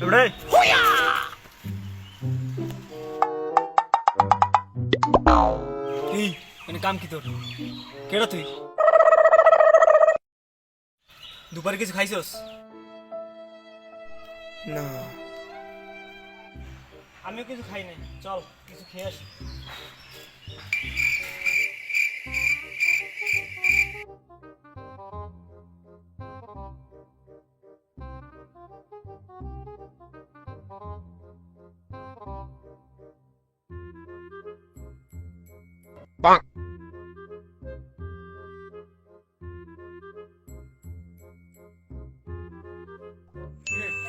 এবড়ে কি মানে কাম কি তোর কেডা তুই দুপুরে কিছু খাইছস না আমিও কিছু খাই নাই চল কিছু খেয়ে আসি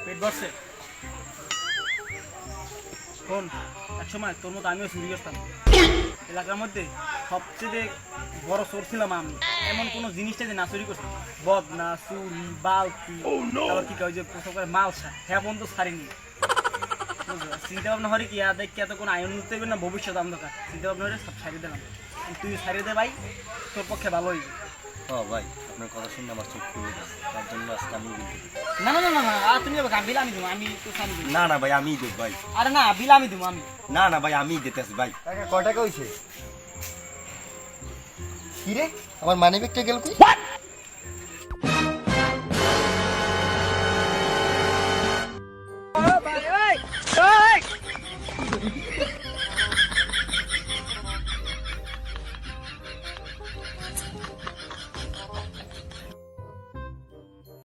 পেট ভরছে শোন এক সময় তোর মতো আমিও চুরি করতাম এলাকার মধ্যে সবচেয়ে বড় চোর ছিলাম আমি এমন কোনো জিনিসটা যে না চুরি করছি বদনা চুরি বালতি তারপর কি কয় যে প্রসব করে মালসা হ্যাঁ বন্ধু ছাড়িনি চিন্তা ভাবনা হরে কি আর দেখ এত কোনো আয়ন উঠতে হবে না ভবিষ্যৎ অন্ধকার চিন্তা ভাবনা হরে সব ছাড়িয়ে দিলাম তুই ছাড়িয়ে দে ভাই তোর পক্ষে ভালো হইবে ভাই আপনার কথা শুনে আমার চোখ খুলে গেছে তার জন্য আজকে আমি না না না না না আর তুমি যাবে বিল আমি দেবো আমি তো সামনে দেবো না না ভাই আমি দেব ভাই আরে না বিল আমি দেবো আমি না না ভাই আমি দিতেছি ভাই টাকা কয় টাকা হইছে কি রে আমার মানি ব্যাগটা গেল কই